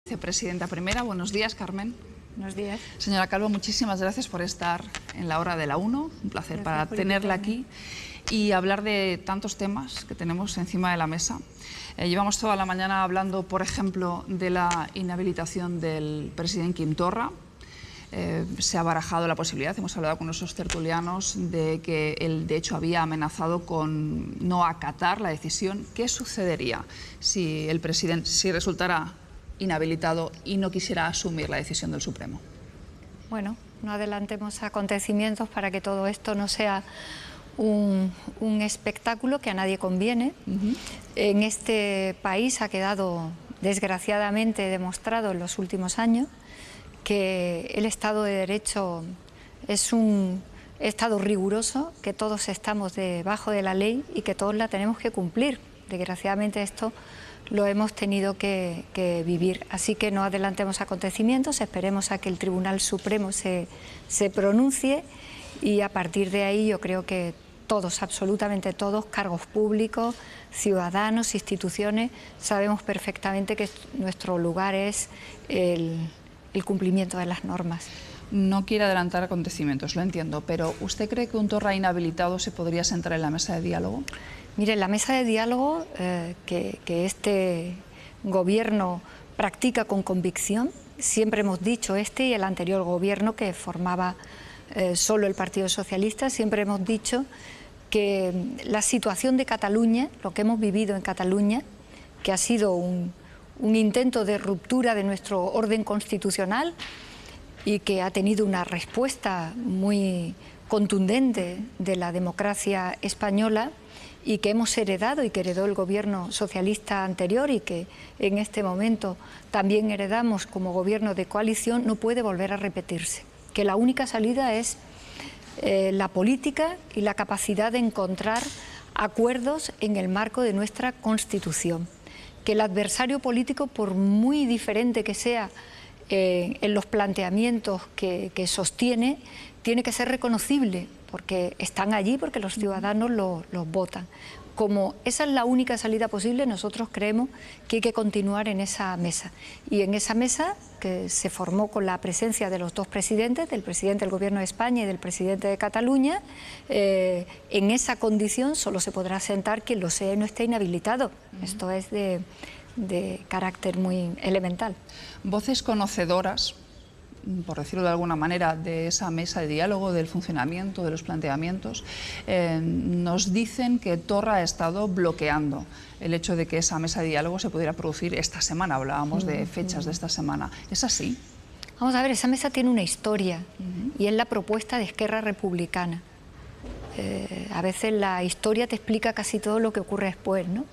Vicepresidenta primera, buenos días, Carmen. Buenos días. Señora Calvo, muchísimas gracias por estar en la hora de la 1. Un placer para tenerla aquí y hablar de tantos temas que tenemos encima de la mesa. Llevamos toda la mañana hablando, por ejemplo, de la inhabilitación del presidente Quim Torra. Se ha barajado la posibilidad, hemos hablado con nuestros tertulianos, de que él de hecho había amenazado con no acatar la decisión. ¿Qué sucedería si el presidente, si resultara inhabilitado y no quisiera asumir la decisión del Supremo? Bueno, no adelantemos acontecimientos para que todo esto no sea un espectáculo que a nadie conviene. En este país ha quedado desgraciadamente demostrado en los últimos años que el Estado de Derecho es un Estado riguroso, que todos estamos debajo de la ley y que todos la tenemos que cumplir. Desgraciadamente esto lo hemos tenido que vivir. Así que no adelantemos acontecimientos, esperemos a que el Tribunal Supremo se pronuncie y a partir de ahí yo creo que todos, absolutamente todos, cargos públicos, ciudadanos, instituciones, sabemos perfectamente que nuestro lugar es el cumplimiento de las normas. No quiere adelantar acontecimientos, lo entiendo, pero ¿usted cree que un Torra inhabilitado se podría sentar en la mesa de diálogo? Mire, la mesa de diálogo que este gobierno practica con convicción, siempre hemos dicho, este y el anterior gobierno que formaba solo el Partido Socialista, siempre hemos dicho que la situación de Cataluña, lo que hemos vivido en Cataluña, que ha sido un intento de ruptura de nuestro orden constitucional y que ha tenido una respuesta muy contundente de la democracia española, y que hemos heredado y que heredó el gobierno socialista anterior y que en este momento también heredamos como gobierno de coalición, no puede volver a repetirse. Que la única salida es la política y la capacidad de encontrar acuerdos en el marco de nuestra Constitución. Que el adversario político, por muy diferente que sea en los planteamientos que sostiene, tiene que ser reconocible, porque están allí, porque los ciudadanos los votan. Como esa es la única salida posible, nosotros creemos que hay que continuar en esa mesa. Y en esa mesa, que se formó con la presencia de los dos presidentes, del presidente del Gobierno de España y del presidente de Cataluña, en esa condición solo se podrá sentar quien lo sea y no esté inhabilitado. Esto es de carácter muy elemental. Voces conocedoras, por decirlo de alguna manera, de esa mesa de diálogo, del funcionamiento, de los planteamientos, nos dicen que Torra ha estado bloqueando el hecho de que esa mesa de diálogo se pudiera producir esta semana. Hablábamos de fechas de esta semana. ¿Es así? Vamos a ver, esa mesa tiene una historia y es la propuesta de Esquerra Republicana. A veces la historia te explica casi todo lo que ocurre después, ¿no?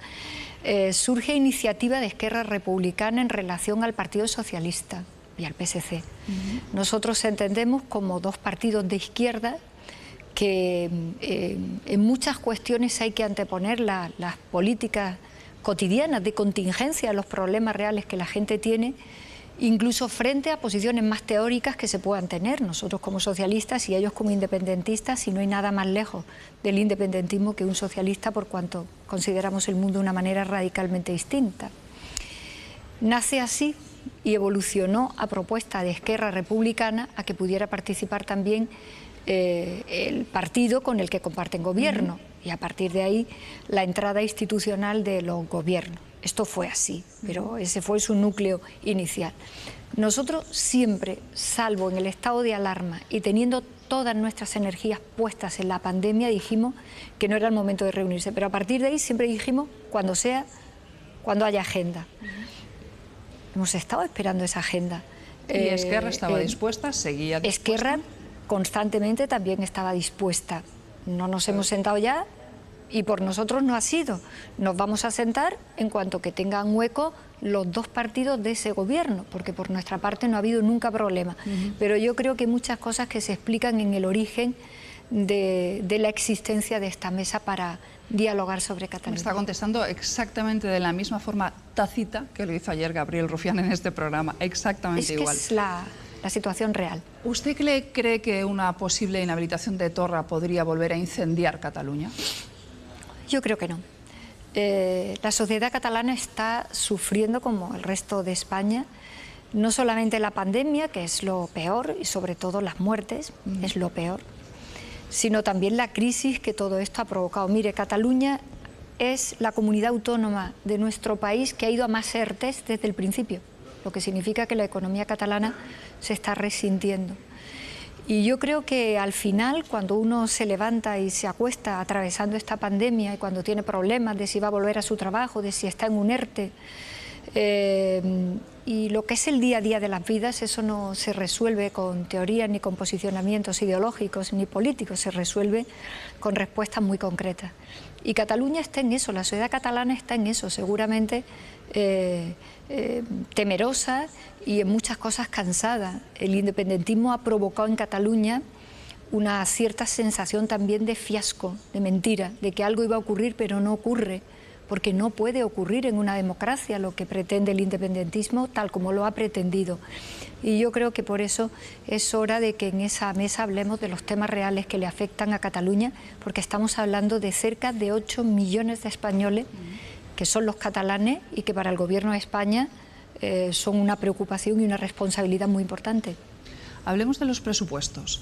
Surge iniciativa de Esquerra Republicana en relación al Partido Socialista y al PSC. Nosotros entendemos como dos partidos de izquierda que en muchas cuestiones hay que anteponer las políticas cotidianas de contingencia a los problemas reales que la gente tiene, incluso frente a posiciones más teóricas que se puedan tener, nosotros como socialistas y ellos como independentistas, y no hay nada más lejos del independentismo que un socialista, por cuanto consideramos el mundo de una manera radicalmente distinta. Nace así y evolucionó a propuesta de Esquerra Republicana a que pudiera participar también el partido con el que comparten gobierno, y a partir de ahí la entrada institucional de los gobiernos. Esto fue así, pero ese fue su núcleo inicial. Nosotros siempre, salvo en el estado de alarma y teniendo todas nuestras energías puestas en la pandemia, dijimos que no era el momento de reunirse, pero a partir de ahí siempre dijimos cuando sea, cuando haya agenda. Hemos estado esperando esa agenda. ¿Y Esquerra estaba dispuesta? ¿Seguía dispuesta? Esquerra constantemente también estaba dispuesta. No nos hemos sentado ya y por nosotros no ha sido. Nos vamos a sentar en cuanto que tengan hueco los dos partidos de ese gobierno, porque por nuestra parte no ha habido nunca problema. Pero yo creo que hay muchas cosas que se explican en el origen de la existencia de esta mesa para dialogar sobre Cataluña. Me está contestando exactamente de la misma forma tácita que lo hizo ayer Gabriel Rufián en este programa, exactamente igual. Es la situación real. ¿Usted cree que una posible inhabilitación de Torra podría volver a incendiar Cataluña? Yo creo que no. La sociedad catalana está sufriendo, como el resto de España, no solamente la pandemia, que es lo peor, y sobre todo las muertes, es lo peor, sino también la crisis que todo esto ha provocado. Mire, Cataluña es la comunidad autónoma de nuestro país que ha ido a más ERTEs desde el principio, lo que significa que la economía catalana se está resintiendo. Y yo creo que al final, cuando uno se levanta y se acuesta atravesando esta pandemia y cuando tiene problemas de si va a volver a su trabajo, de si está en un ERTE, y lo que es el día a día de las vidas, eso no se resuelve con teorías ni con posicionamientos ideológicos ni políticos, se resuelve con respuestas muy concretas. Y Cataluña está en eso, la sociedad catalana está en eso, seguramente temerosa y en muchas cosas cansada. El independentismo ha provocado en Cataluña una cierta sensación también de fiasco, de mentira, de que algo iba a ocurrir pero no ocurre, porque no puede ocurrir en una democracia lo que pretende el independentismo tal como lo ha pretendido. Y yo creo que por eso es hora de que en esa mesa hablemos de los temas reales que le afectan a Cataluña, porque estamos hablando de cerca de 8 millones de españoles que son los catalanes y que para el Gobierno de España son una preocupación y una responsabilidad muy importante. Hablemos de los presupuestos.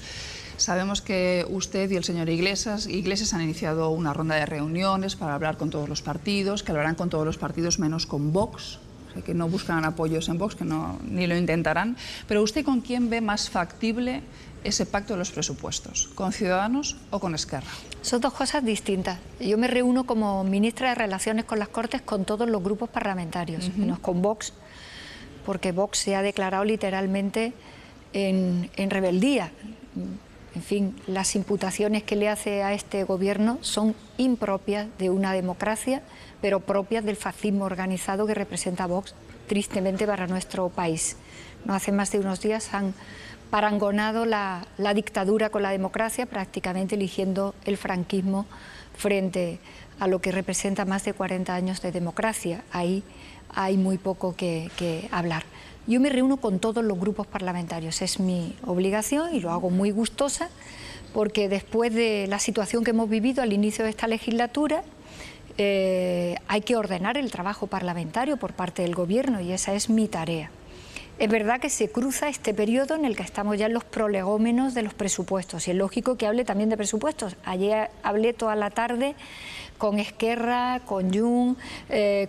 Sabemos que usted y el señor Iglesias han iniciado una ronda de reuniones para hablar con todos los partidos, que hablarán con todos los partidos menos con Vox, o sea, que no buscarán apoyos en Vox, que ni lo intentarán. Pero ¿usted con quién ve más factible ese pacto de los presupuestos? ¿Con Ciudadanos o con Esquerra? Son dos cosas distintas. Yo me reúno como ministra de Relaciones con las Cortes con todos los grupos parlamentarios, menos con Vox, porque Vox se ha declarado literalmente en rebeldía. En fin, las imputaciones que le hace a este gobierno son impropias de una democracia, pero propias del fascismo organizado que representa Vox, tristemente para nuestro país. No hace más de unos días han parangonado la dictadura con la democracia, prácticamente eligiendo el franquismo frente a lo que representa más de 40 años de democracia. Ahí hay muy poco que hablar. Yo me reúno con todos los grupos parlamentarios, es mi obligación y lo hago muy gustosa, porque después de la situación que hemos vivido al inicio de esta legislatura, hay que ordenar el trabajo parlamentario por parte del Gobierno y esa es mi tarea. Es verdad que se cruza este periodo en el que estamos ya en los prolegómenos de los presupuestos y es lógico que hable también de presupuestos. Ayer hablé toda la tarde con Esquerra, con Junts,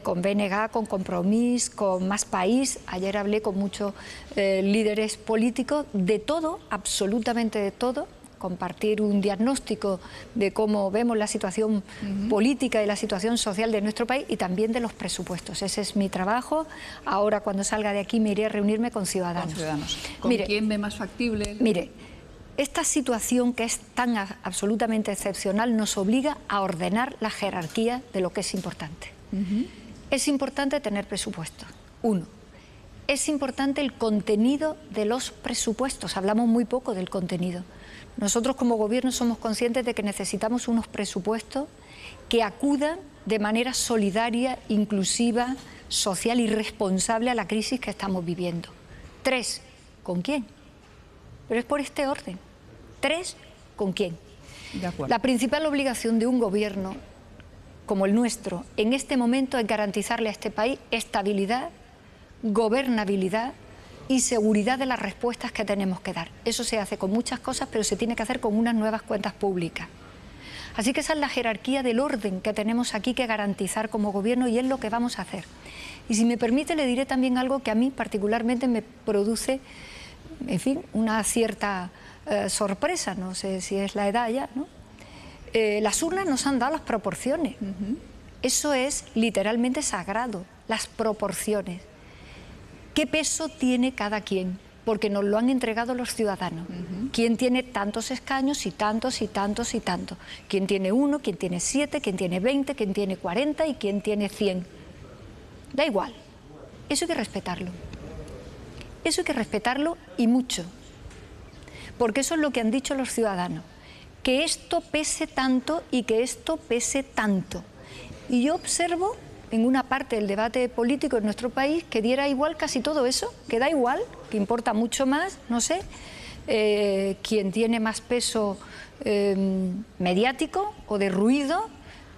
con BNG, con Compromís, con Más País. Ayer hablé con muchos líderes políticos de todo, absolutamente de todo, compartir un diagnóstico de cómo vemos la situación política y la situación social de nuestro país y también de los presupuestos. Ese es mi trabajo. Ahora, cuando salga de aquí, me iré a reunirme con Ciudadanos. ¿Con quién ve más factible? Mire, esta situación que es tan absolutamente excepcional nos obliga a ordenar la jerarquía de lo que es importante. Es importante tener presupuesto. Uno. Es importante el contenido de los presupuestos. Hablamos muy poco del contenido. Nosotros como Gobierno somos conscientes de que necesitamos unos presupuestos que acudan de manera solidaria, inclusiva, social y responsable a la crisis que estamos viviendo. 3. ¿Con quién? Pero es por este orden. 3. ¿Con quién? De acuerdo. La principal obligación de un Gobierno como el nuestro en este momento es garantizarle a este país estabilidad, gobernabilidad y seguridad de las respuestas que tenemos que dar. Eso se hace con muchas cosas, pero se tiene que hacer con unas nuevas cuentas públicas. Así que esa es la jerarquía del orden que tenemos aquí que garantizar como Gobierno y es lo que vamos a hacer. Y si me permite, le diré también algo que a mí particularmente me produce, en fin, una cierta sorpresa, no sé si es la edad ya, ¿no? Las urnas nos han dado las proporciones. Eso es literalmente sagrado, las proporciones. ¿Qué peso tiene cada quien? Porque nos lo han entregado los ciudadanos. ¿Quién tiene tantos escaños y tantos y tantos y tantos? ¿Quién tiene 1, quién tiene 7, quién tiene 20, quién tiene 40 y quién tiene 100? Da igual. Eso hay que respetarlo. Eso hay que respetarlo y mucho. Porque eso es lo que han dicho los ciudadanos. Que esto pese tanto y que esto pese tanto. Y yo observo en una parte del debate político en nuestro país que diera igual casi todo eso, que da igual, que importa mucho más, no sé, quien tiene más peso mediático o de ruido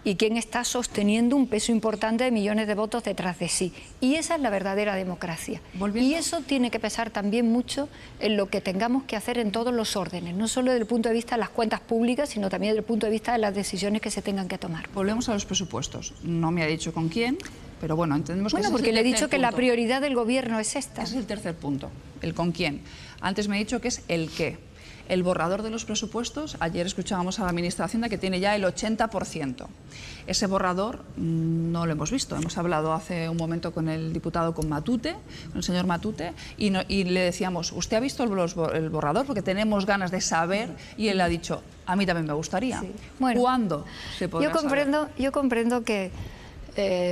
y quién está sosteniendo un peso importante de millones de votos detrás de sí. Y esa es la verdadera democracia. Y eso tiene que pesar también mucho en lo que tengamos que hacer en todos los órdenes, no solo desde el punto de vista de las cuentas públicas, sino también desde el punto de vista de las decisiones que se tengan que tomar. Volvemos a los presupuestos. No me ha dicho con quién, pero bueno, entendemos que porque le he dicho que la prioridad del gobierno es esta. Ese es el tercer punto, el con quién. Antes me ha dicho que es el qué. El borrador de los presupuestos, ayer escuchábamos a la ministra de Hacienda que tiene ya el 80%. Ese borrador no lo hemos visto. Hemos hablado hace un momento con el diputado, con el señor Matute, y le decíamos, ¿usted ha visto el borrador? Porque tenemos ganas de saber, y él ha dicho, a mí también me gustaría. Sí. Bueno, ¿cuándo se podrá saber? Yo comprendo que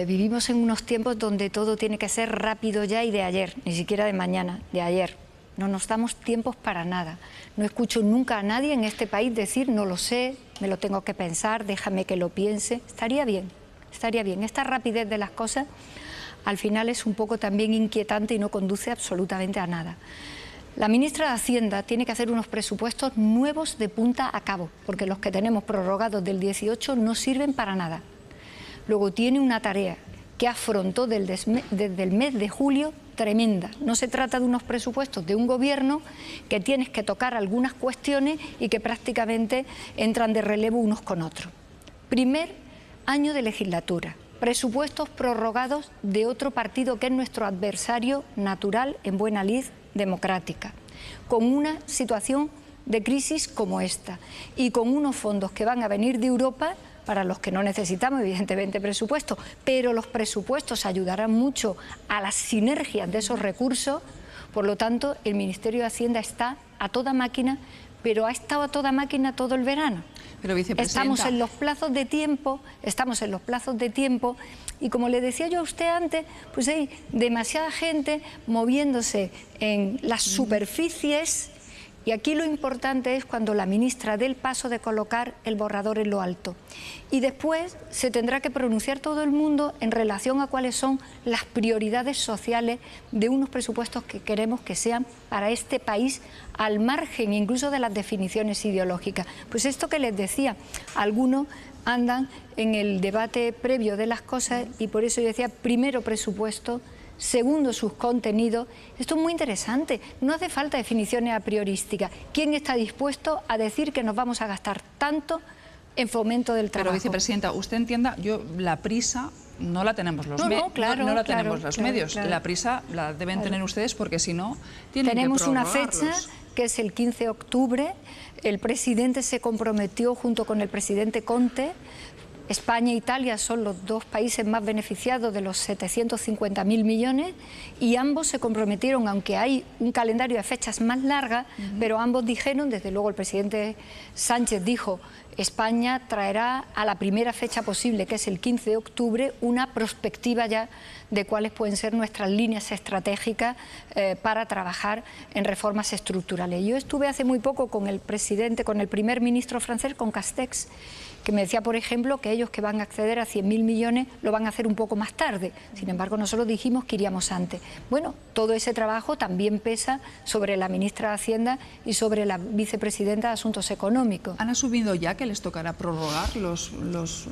vivimos en unos tiempos donde todo tiene que ser rápido ya y de ayer, ni siquiera de mañana, de ayer. No nos damos tiempos para nada. No escucho nunca a nadie en este país decir, no lo sé, me lo tengo que pensar, déjame que lo piense. Estaría bien, estaría bien. Esta rapidez de las cosas al final es un poco también inquietante y no conduce absolutamente a nada. La ministra de Hacienda tiene que hacer unos presupuestos nuevos de punta a cabo, porque los que tenemos prorrogados del 18 no sirven para nada. Luego tiene una tarea que afrontó desde el mes de julio tremenda. No se trata de unos presupuestos de un gobierno que tienes que tocar algunas cuestiones y que prácticamente entran de relevo unos con otros. Primer año de legislatura, presupuestos prorrogados de otro partido que es nuestro adversario natural en buena lid democrática, con una situación de crisis como esta y con unos fondos que van a venir de Europa para los que no necesitamos, evidentemente, presupuestos, pero los presupuestos ayudarán mucho a las sinergias de esos recursos. Por lo tanto, el Ministerio de Hacienda está a toda máquina, pero ha estado a toda máquina todo el verano. Pero, vicepresidenta, estamos en los plazos de tiempo, y como le decía yo a usted antes, pues hay demasiada gente moviéndose en las superficies. Y aquí lo importante es cuando la ministra dé el paso de colocar el borrador en lo alto. Y después se tendrá que pronunciar todo el mundo en relación a cuáles son las prioridades sociales de unos presupuestos que queremos que sean para este país, al margen incluso de las definiciones ideológicas. Pues esto que les decía, algunos andan en el debate previo de las cosas y por eso yo decía, primero presupuesto, segundo, sus contenidos. Esto es muy interesante. No hace falta definiciones a priorísticas. ¿Quién está dispuesto a decir que nos vamos a gastar tanto en fomento del trabajo? Pero, vicepresidenta, usted entienda, la prisa no la tenemos los medios. La prisa la deben tener ustedes porque si no tienen tenemos que una fecha que es el 15 de octubre. El presidente se comprometió junto con el presidente Conte. España e Italia son los dos países más beneficiados de los 750.000 millones y ambos se comprometieron, aunque hay un calendario de fechas más largas, pero ambos dijeron, desde luego el presidente Sánchez dijo, España traerá a la primera fecha posible, que es el 15 de octubre, una prospectiva ya de cuáles pueden ser nuestras líneas estratégicas para trabajar en reformas estructurales. Yo estuve hace muy poco con el primer ministro francés, con Castex, que me decía, por ejemplo, que ellos que van a acceder a 100.000 millones lo van a hacer un poco más tarde. Sin embargo, nosotros dijimos que iríamos antes. Bueno, todo ese trabajo también pesa sobre la ministra de Hacienda y sobre la vicepresidenta de Asuntos Económicos. ¿Han asumido ya que les tocará prorrogar los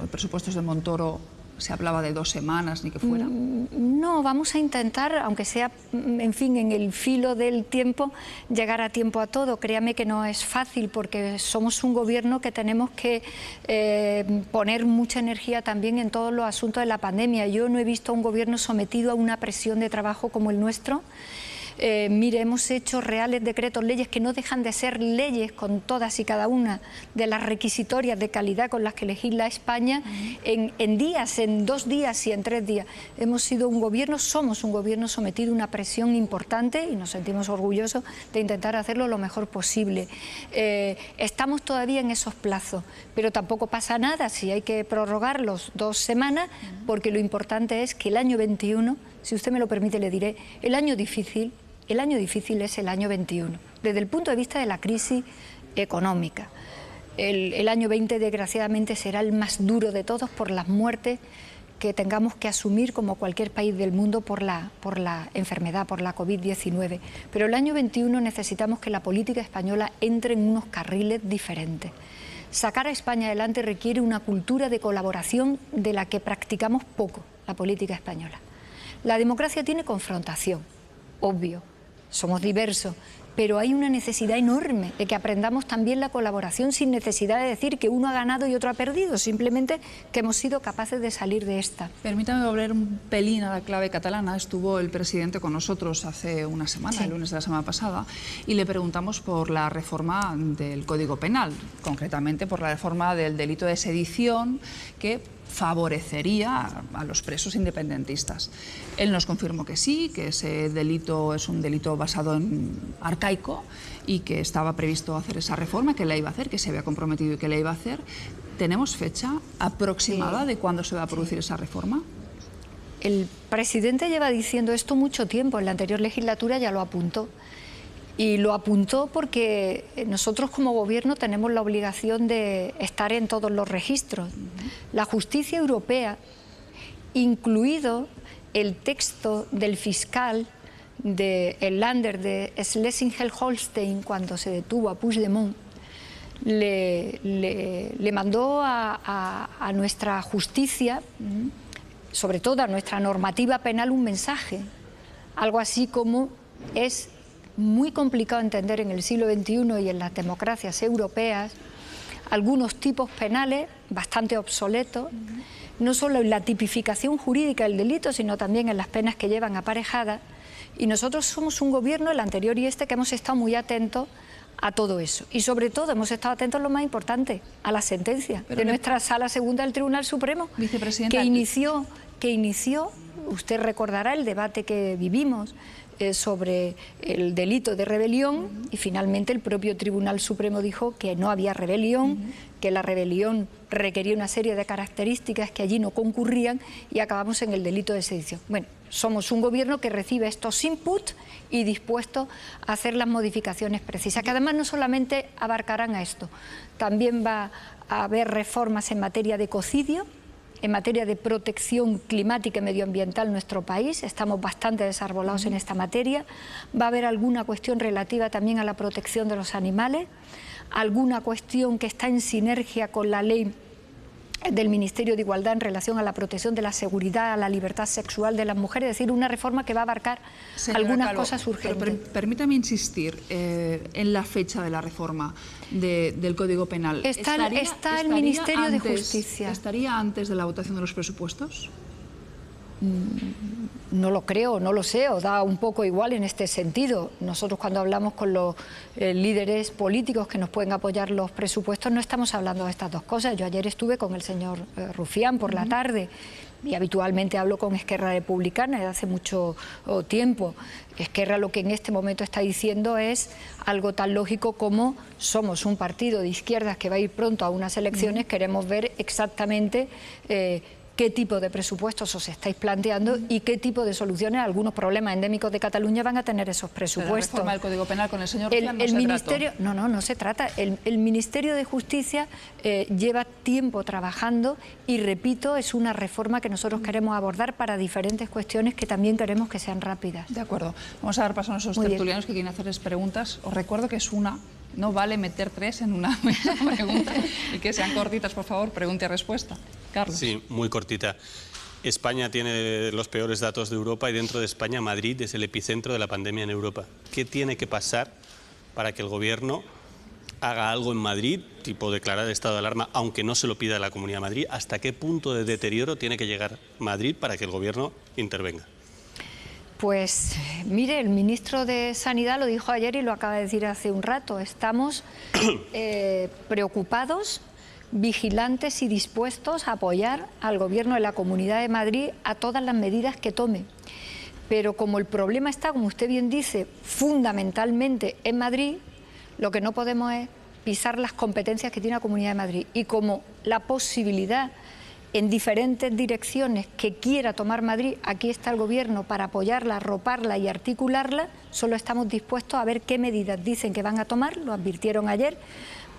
presupuestos de Montoro? ¿Se hablaba de 2 semanas ni que fuera? No, vamos a intentar, aunque sea, en fin, en el filo del tiempo, llegar a tiempo a todo. Créame que no es fácil porque somos un gobierno que tenemos que poner mucha energía también en todos los asuntos de la pandemia. Yo no he visto a un gobierno sometido a una presión de trabajo como el nuestro. Mire, hemos hecho reales decretos, leyes que no dejan de ser leyes con todas y cada una de las requisitorias de calidad con las que legisla España en días, en 2 días y en 3 días. Somos un gobierno sometido a una presión importante y nos sentimos orgullosos de intentar hacerlo lo mejor posible. Estamos todavía en esos plazos, pero tampoco pasa nada si hay que prorrogarlos 2 semanas, porque lo importante es que el año 21, si usted me lo permite le diré, el año difícil es el año 21, desde el punto de vista de la crisis económica. El año 20, desgraciadamente, será el más duro de todos por las muertes que tengamos que asumir como cualquier país del mundo por la enfermedad, por la COVID-19. Pero el año 21 necesitamos que la política española entre en unos carriles diferentes. sacar a España adelante requiere una cultura de colaboración de la que practicamos poco la política española. La democracia tiene confrontación, obvio, somos diversos, pero hay una necesidad enorme de que aprendamos también la colaboración sin necesidad de decir que uno ha ganado y otro ha perdido, simplemente que hemos sido capaces de salir de esta. Permítame volver un pelín a la clave catalana. Estuvo el presidente con nosotros hace una semana, sí, el lunes de la semana pasada, y le preguntamos por la reforma del Código Penal, concretamente por la reforma del delito de sedición, que favorecería a los presos independentistas. Él nos confirmó que sí, que ese delito es un delito basado en arcaico y que estaba previsto hacer esa reforma, que la iba a hacer, que se había comprometido y que la iba a hacer. ¿Tenemos fecha aproximada de cuándo se va a producir esa reforma? El presidente lleva diciendo esto mucho tiempo, en la anterior legislatura ya lo apuntó. Y lo apuntó porque nosotros como gobierno tenemos la obligación de estar en todos los registros. La justicia europea, incluido el texto del fiscal del Länder de Schleswig-Holstein cuando se detuvo a Puigdemont, le mandó a nuestra justicia, sobre todo a nuestra normativa penal, un mensaje. Algo así como: es muy complicado entender en el siglo XXI y en las democracias europeas algunos tipos penales bastante obsoletos, no solo en la tipificación jurídica del delito, sino también en las penas que llevan aparejadas. Y nosotros somos un gobierno, el anterior y este, que hemos estado muy atentos a todo eso. Y sobre todo hemos estado atentos a lo más importante, a la sentencia de nuestra Sala Segunda del Tribunal Supremo, que inició, usted recordará el debate que vivimos sobre el delito de rebelión, y finalmente el propio Tribunal Supremo dijo que no había rebelión, que la rebelión requería una serie de características que allí no concurrían, y acabamos en el delito de sedición. Bueno, somos un gobierno que recibe estos inputs y dispuesto a hacer las modificaciones precisas, que además no solamente abarcarán a esto, también va a haber reformas en materia de ecocidio, en materia de protección climática y medioambiental en nuestro país. Estamos bastante desarbolados en esta materia. Va a haber alguna cuestión relativa también a la protección de los animales, alguna cuestión que está en sinergia con la ley del Ministerio de Igualdad en relación a la protección de la seguridad, a la libertad sexual de las mujeres, es decir, una reforma que va a abarcar algunas cosas urgentes. Pero permítame insistir en la fecha de la reforma del Código Penal. Está el Ministerio de Justicia. ¿Estaría antes de la votación de los presupuestos? No lo creo, no lo sé, o da un poco igual en este sentido. Nosotros cuando hablamos con los líderes políticos que nos pueden apoyar los presupuestos no estamos hablando de estas dos cosas. Yo ayer estuve con el señor Rufián por la tarde y habitualmente hablo con Esquerra Republicana desde hace mucho tiempo. Esquerra lo que en este momento está diciendo es algo tan lógico como: somos un partido de izquierdas que va a ir pronto a unas elecciones, queremos ver exactamente qué tipo de presupuestos os estáis planteando y qué tipo de soluciones a algunos problemas endémicos de Cataluña van a tener esos presupuestos. La reforma del Código Penal con el señor Rufián no se trata. El Ministerio de Justicia lleva tiempo trabajando y, repito, es una reforma que nosotros queremos abordar para diferentes cuestiones que también queremos que sean rápidas. De acuerdo. Vamos a dar paso a nuestros tertulianos que quieren hacerles preguntas. Os recuerdo que es una. No vale meter tres en una misma pregunta y que sean cortitas, por favor, pregunta y respuesta. Carlos. Sí, muy cortita. España tiene los peores datos de Europa y dentro de España Madrid es el epicentro de la pandemia en Europa. ¿Qué tiene que pasar para que el Gobierno haga algo en Madrid, tipo declarar estado de alarma, aunque no se lo pida la Comunidad de Madrid? ¿Hasta qué punto de deterioro tiene que llegar Madrid para que el Gobierno intervenga? Pues mire, el ministro de Sanidad lo dijo ayer y lo acaba de decir hace un rato. Estamos preocupados, vigilantes y dispuestos a apoyar al Gobierno de la Comunidad de Madrid a todas las medidas que tome. Pero como el problema está, como usted bien dice, fundamentalmente en Madrid, lo que no podemos es pisar las competencias que tiene la Comunidad de Madrid. Y como la posibilidad en diferentes direcciones que quiera tomar Madrid, aquí está el Gobierno para apoyarla, arroparla y articularla, solo estamos dispuestos a ver qué medidas dicen que van a tomar, lo advirtieron ayer,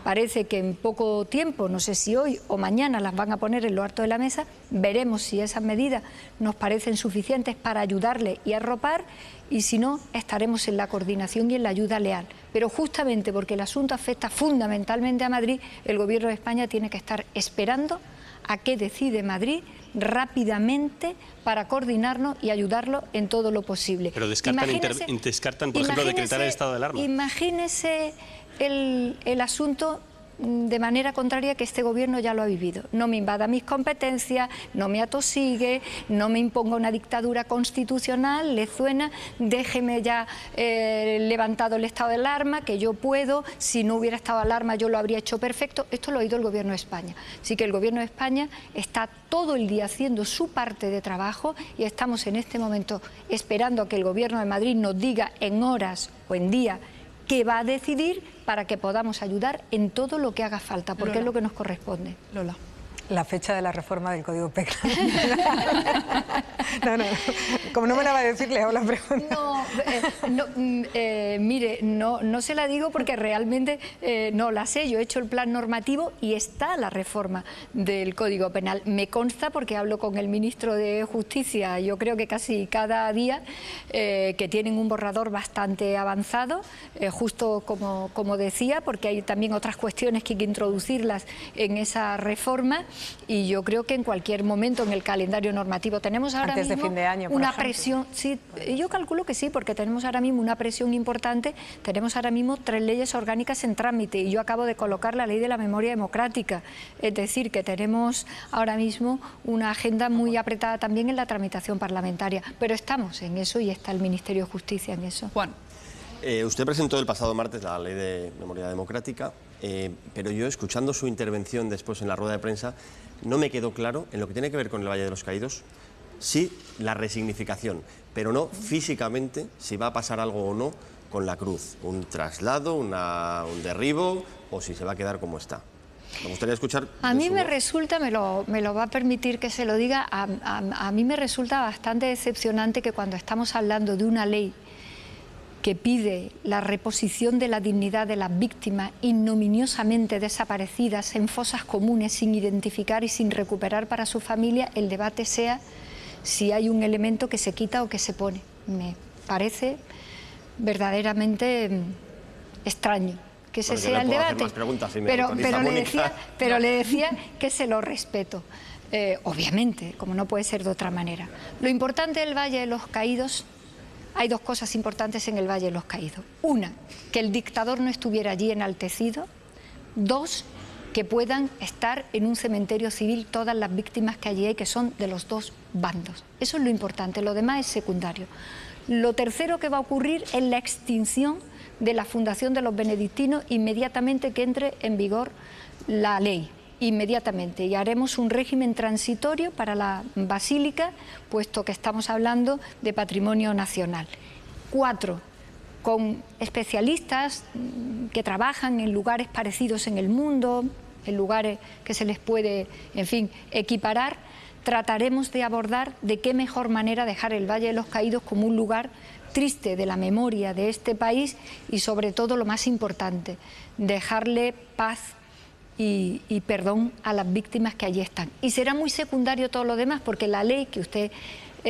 parece que en poco tiempo, no sé si hoy o mañana, las van a poner en lo alto de la mesa. Veremos si esas medidas nos parecen suficientes para ayudarle y arropar, y si no, estaremos en la coordinación y en la ayuda leal. Pero justamente porque el asunto afecta fundamentalmente a Madrid, el Gobierno de España tiene que estar esperando a qué decide Madrid rápidamente para coordinarnos y ayudarlo en todo lo posible. Pero descartan, por ejemplo, decretar el estado de alarma. Imagínese el asunto de manera contraria, que este gobierno ya lo ha vivido. No me invada mis competencias, no me atosigue, no me imponga una dictadura constitucional, le suena, déjeme ya levantado el estado de alarma, que yo puedo, si no hubiera estado de alarma yo lo habría hecho perfecto. Esto lo ha oído el Gobierno de España. Así que el Gobierno de España está todo el día haciendo su parte de trabajo y estamos en este momento esperando a que el Gobierno de Madrid nos diga en horas o en día qué va a decidir para que podamos ayudar en todo lo que haga falta, porque es lo que nos corresponde. Lola. La fecha de la reforma del Código Penal. No, como no me la va a decir, le hago la pregunta. Mire, no se la digo porque realmente no la sé. Yo he hecho el plan normativo y está la reforma del Código Penal. Me consta porque hablo con el ministro de Justicia, yo creo que casi cada día, que tienen un borrador bastante avanzado, justo como decía, porque hay también otras cuestiones que hay que introducirlas en esa reforma. Y yo creo que en cualquier momento en el calendario normativo tenemos ahora antes mismo de fin de año, por una ejemplo. presión. Sí, yo calculo que sí, porque tenemos ahora mismo una presión importante. Tenemos ahora mismo 3 leyes orgánicas en trámite y yo acabo de colocar la ley de la memoria democrática. Es decir, que tenemos ahora mismo una agenda muy apretada también en la tramitación parlamentaria. Pero estamos en eso y está el Ministerio de Justicia en eso. Juan. Usted presentó el pasado martes la ley de memoria democrática, pero yo, escuchando su intervención después en la rueda de prensa, no me quedó claro, en lo que tiene que ver con el Valle de los Caídos, sí la resignificación, pero no físicamente si va a pasar algo o no con la cruz, un traslado, un derribo, o si se va a quedar como está. Me gustaría escuchar... A mí me resulta, me lo va a permitir que se lo diga, a mí me resulta bastante decepcionante que cuando estamos hablando de una ley que pide la reposición de la dignidad de las víctimas ignominiosamente desaparecidas en fosas comunes sin identificar y sin recuperar para su familia, el debate sea si hay un elemento que se quita o que se pone. Me parece verdaderamente extraño que ese sea el debate, pero le decía que se lo respeto. Obviamente, como no puede ser de otra manera. Lo importante del Valle de los Caídos... Hay 2 cosas importantes en el Valle de los Caídos. Una, que el dictador no estuviera allí enaltecido. 2, que puedan estar en un cementerio civil todas las víctimas que allí hay, que son de los 2 bandos. Eso es lo importante, lo demás es secundario. Lo tercero que va a ocurrir es la extinción de la fundación de los benedictinos inmediatamente que entre en vigor la ley. Inmediatamente, y haremos un régimen transitorio para la basílica, puesto que estamos hablando de patrimonio nacional. 4, con especialistas que trabajan en lugares parecidos en el mundo, en lugares que se les puede, en fin, equiparar, trataremos de abordar de qué mejor manera dejar el Valle de los Caídos como un lugar triste de la memoria de este país y, sobre todo, lo más importante, dejarle paz y perdón a las víctimas que allí están. Y será muy secundario todo lo demás, porque la ley que usted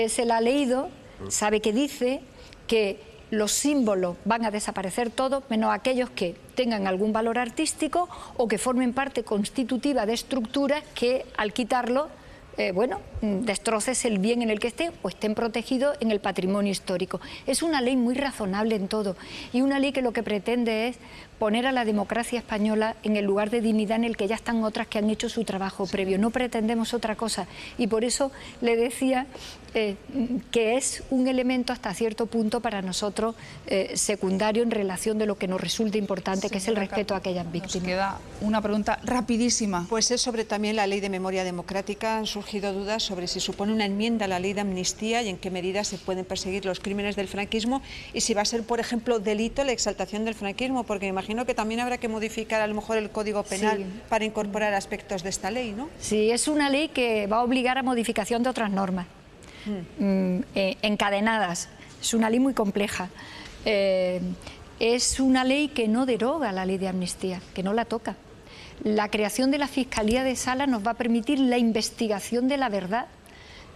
se la ha leído, sabe que dice que los símbolos van a desaparecer todos, menos aquellos que tengan algún valor artístico o que formen parte constitutiva de estructuras que, al quitarlo, destroces el bien en el que estén o estén protegidos en el patrimonio histórico. Es una ley muy razonable en todo y una ley que lo que pretende es poner a la democracia española en el lugar de dignidad en el que ya están otras que han hecho su trabajo previo. No pretendemos otra cosa y por eso le decía que es un elemento hasta cierto punto para nosotros secundario en relación de lo que nos resulta importante, que es el respeto a aquellas víctimas. Nos queda una pregunta rapidísima. Pues es sobre también la ley de memoria democrática. Han surgido dudas sobre si supone una enmienda a la ley de amnistía y en qué medida se pueden perseguir los crímenes del franquismo y si va a ser, por ejemplo, delito la exaltación del franquismo, porque me imagino que también habrá que modificar a lo mejor el Código Penal para incorporar aspectos de esta ley, ¿no? Sí, es una ley que va a obligar a modificación de otras normas encadenadas. Es una ley muy compleja. es una ley que no deroga la ley de amnistía, que no la toca. La creación de la Fiscalía de Sala nos va a permitir la investigación de la verdad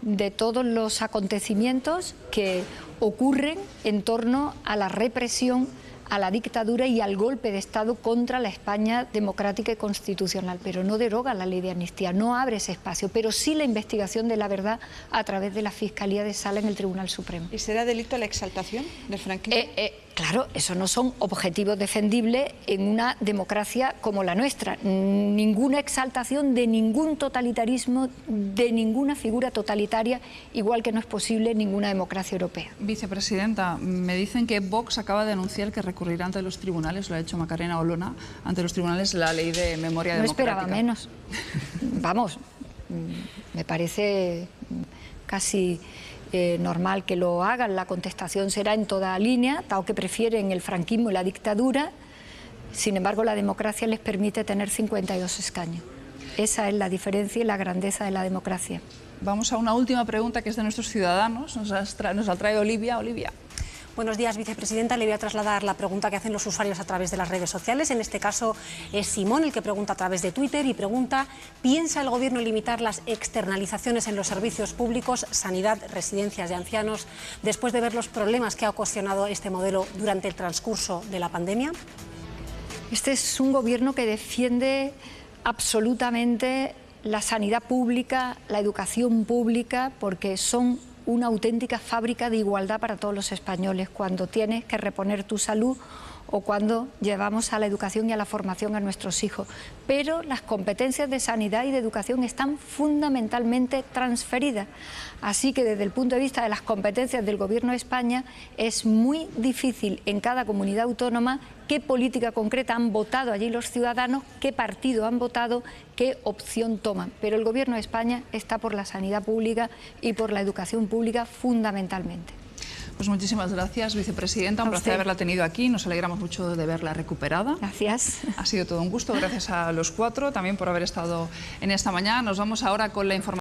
de todos los acontecimientos que ocurren en torno a la represión, a la dictadura y al golpe de Estado contra la España democrática y constitucional, pero no deroga la ley de amnistía, no abre ese espacio, pero sí la investigación de la verdad a través de la Fiscalía de Sala en el Tribunal Supremo. ¿Y será delito la exaltación del franquismo? Claro, eso no son objetivos defendibles en una democracia como la nuestra. Ninguna exaltación de ningún totalitarismo, de ninguna figura totalitaria, igual que no es posible en ninguna democracia europea. Vicepresidenta, me dicen que Vox acaba de anunciar que recurrirá ante los tribunales, lo ha hecho Macarena Olona, ante los tribunales la ley de memoria democrática. No esperaba menos. Vamos, me parece casi normal que lo hagan. La contestación será en toda línea, dado que prefieren el franquismo y la dictadura. Sin embargo, la democracia les permite tener 52 escaños. Esa es la diferencia y la grandeza de la democracia. Vamos a una última pregunta que es de nuestros ciudadanos. Nos la trae Olivia. Olivia. Buenos días, vicepresidenta. Le voy a trasladar la pregunta que hacen los usuarios a través de las redes sociales. En este caso es Simón el que pregunta a través de Twitter y pregunta: ¿piensa el Gobierno limitar las externalizaciones en los servicios públicos, sanidad, residencias de ancianos, después de ver los problemas que ha ocasionado este modelo durante el transcurso de la pandemia? Este es un Gobierno que defiende absolutamente la sanidad pública, la educación pública, porque son una auténtica fábrica de igualdad para todos los españoles, cuando tienes que reponer tu salud o cuando llevamos a la educación y a la formación a nuestros hijos. Pero las competencias de sanidad y de educación están fundamentalmente transferidas. Así que desde el punto de vista de las competencias del Gobierno de España es muy difícil en cada comunidad autónoma qué política concreta han votado allí los ciudadanos, qué partido han votado, qué opción toman. Pero el Gobierno de España está por la sanidad pública y por la educación pública fundamentalmente. Pues muchísimas gracias, vicepresidenta. Un placer haberla tenido aquí. Nos alegramos mucho de verla recuperada. Gracias. Ha sido todo un gusto. Gracias a los cuatro también por haber estado en esta mañana. Nos vamos ahora con la información.